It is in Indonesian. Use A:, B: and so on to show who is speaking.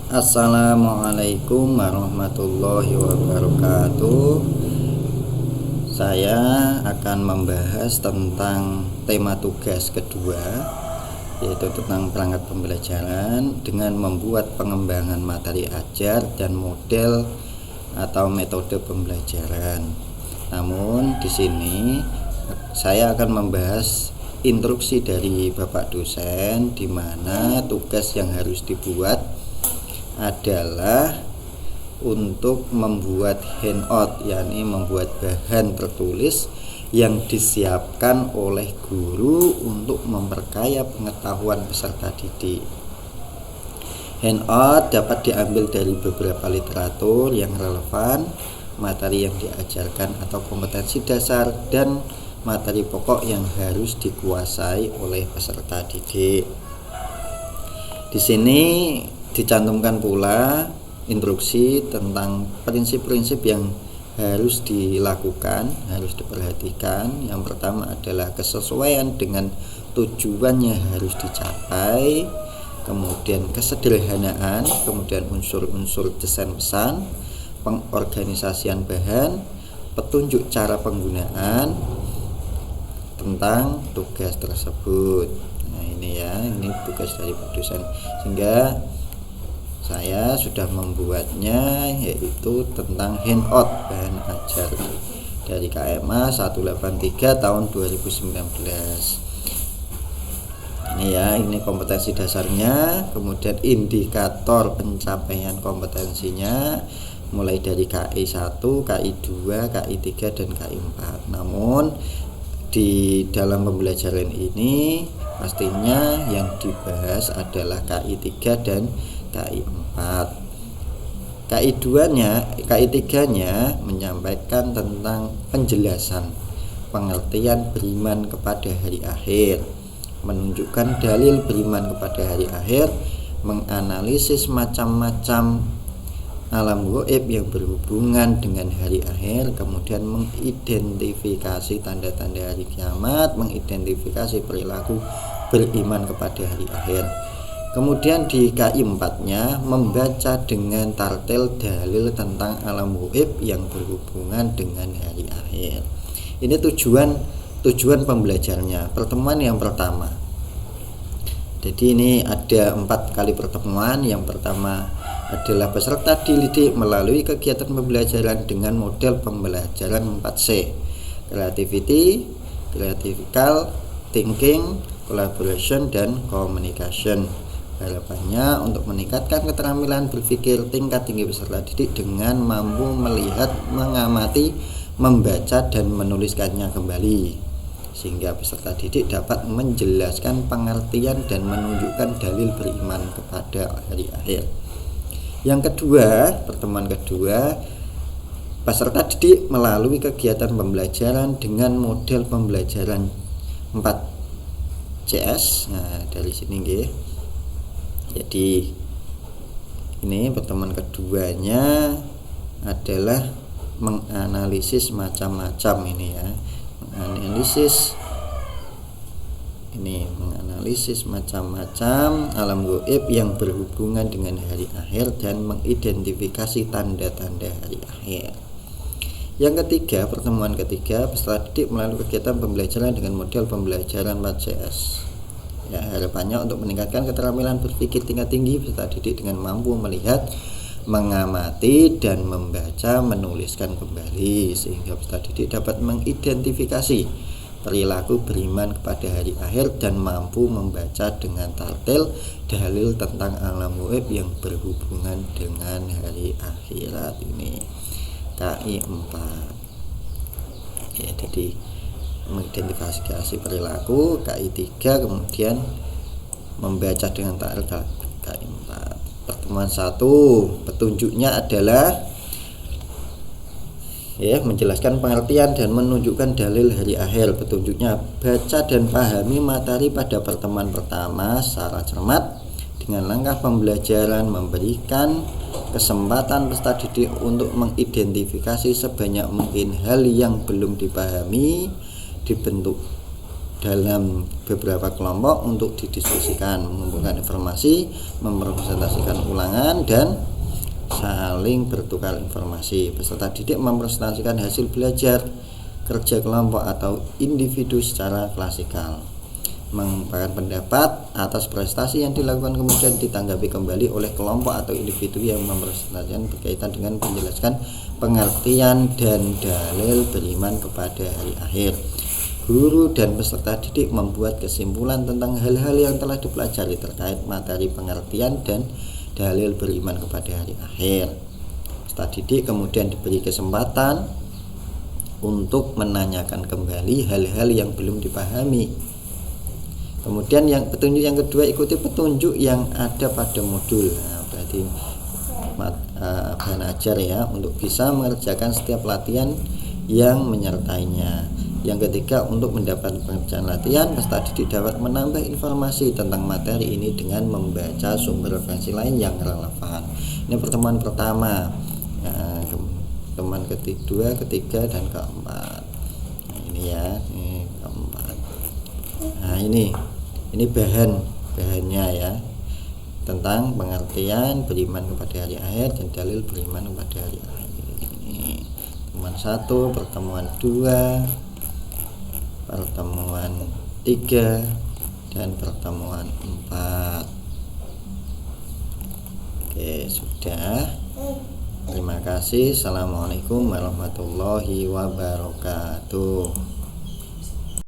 A: Assalamualaikum warahmatullahi wabarakatuh. Saya akan membahas tentang tema tugas kedua, yaitu tentang perangkat pembelajaran dengan membuat pengembangan materi ajar dan model atau metode pembelajaran. Namun di sini saya akan membahas instruksi dari Bapak dosen, di mana tugas yang harus dibuat adalah untuk membuat handout, yakni membuat bahan tertulis yang disiapkan oleh guru untuk memperkaya pengetahuan peserta didik. Handout dapat diambil dari beberapa literatur yang relevan, materi yang diajarkan atau kompetensi dasar, dan materi pokok yang harus dikuasai oleh peserta didik. Di sini dicantumkan pula instruksi tentang prinsip-prinsip yang harus dilakukan, harus diperhatikan. Yang pertama adalah kesesuaian dengan tujuannya harus dicapai, kemudian kesederhanaan, kemudian unsur-unsur desain pesan, pengorganisasian bahan, petunjuk cara penggunaan tentang tugas tersebut. Nah ini tugas dari Pak dosen, sehingga saya sudah membuatnya, yaitu tentang handout bahan ajar dari KMA 183 tahun 2019. Ini kompetensi dasarnya, kemudian indikator pencapaian kompetensinya mulai dari KI 1, KI 2, KI 3 dan KI 4. Namun di dalam pembelajaran ini pastinya yang dibahas adalah KI 3 dan KI 4. KI 3-nya menyampaikan tentang penjelasan pengertian beriman kepada hari akhir, menunjukkan dalil beriman kepada hari akhir, menganalisis macam-macam alam gaib yang berhubungan dengan hari akhir, kemudian mengidentifikasi tanda-tanda hari kiamat, mengidentifikasi perilaku beriman kepada hari akhir. Kemudian di KI 4-nya membaca dengan tartil dalil tentang alam gaib yang berhubungan dengan hari akhir. Ini tujuan pembelajarnya. Pertemuan yang pertama. Jadi ini ada 4 kali pertemuan. Yang pertama adalah peserta dididik melalui kegiatan pembelajaran dengan model pembelajaran 4C: creativity, critical thinking, collaboration, dan communication. Harapannya untuk meningkatkan keterampilan berpikir tingkat tinggi peserta didik dengan mampu melihat, mengamati, membaca, dan menuliskannya kembali, sehingga peserta didik dapat menjelaskan pengertian dan menunjukkan dalil beriman kepada hari akhir. Yang kedua, pertemuan kedua, peserta didik melalui kegiatan pembelajaran dengan model pembelajaran 4CS. Nah, dari sini nggih. Jadi ini pertemuan keduanya adalah menganalisis macam-macam menganalisis macam-macam alam gaib yang berhubungan dengan hari akhir dan mengidentifikasi tanda-tanda hari akhir. Yang ketiga, pertemuan ketiga, peserta didik melalui kegiatan pembelajaran dengan model pembelajaran 4CS. Harapannya untuk meningkatkan keterampilan berpikir tingkat tinggi peserta didik dengan mampu melihat, mengamati, dan membaca, menuliskan kembali, sehingga peserta didik dapat mengidentifikasi perilaku beriman kepada hari akhir dan mampu membaca dengan tartil dalil tentang alam gaib yang berhubungan dengan hari akhirat. Ini KI 4. Jadi mengidentifikasi perilaku KI 3, kemudian membaca dengan tartil KI 4. Pertemuan 1, petunjuknya adalah menjelaskan pengertian dan menunjukkan dalil hari akhir. Petunjuknya, baca dan pahami materi pada pertemuan pertama secara cermat dengan langkah pembelajaran, memberikan kesempatan peserta didik untuk mengidentifikasi sebanyak mungkin hal yang belum dipahami, dalam beberapa kelompok untuk didiskusikan, mengumpulkan informasi, mempresentasikan ulangan, dan saling bertukar informasi. Peserta didik mempresentasikan hasil belajar, kerja kelompok atau individu secara klasikal, mengumpulkan pendapat atas prestasi yang dilakukan, kemudian ditanggapi kembali oleh kelompok atau individu yang mempresentasikan berkaitan dengan menjelaskan pengertian dan dalil beriman kepada hari akhir. Guru dan peserta didik membuat kesimpulan tentang hal-hal yang telah dipelajari terkait materi pengertian dan dalil beriman kepada hari akhir. Peserta didik kemudian diberi kesempatan untuk menanyakan kembali hal-hal yang belum dipahami. Kemudian petunjuk yang kedua, ikuti petunjuk yang ada pada modul. Nah, berarti bahan ajar ya, untuk bisa mengerjakan setiap latihan yang menyertainya. Yang ketiga, untuk mendapat pengerjaan latihan, peserta didik dapat menambah informasi tentang materi ini dengan membaca sumber referensi lain yang relevan. Ini pertemuan pertama, pertemuan kedua, ketiga, dan keempat. Nah, ini ya, ini keempat. Nah, ini bahannya ya, tentang pengertian beriman kepada hari akhir dan dalil beriman kepada hari akhir. Ini pertemuan 1, pertemuan 2, pertemuan 3, dan pertemuan 4. Oke, sudah. Terima kasih. Assalamualaikum warahmatullahi wabarakatuh.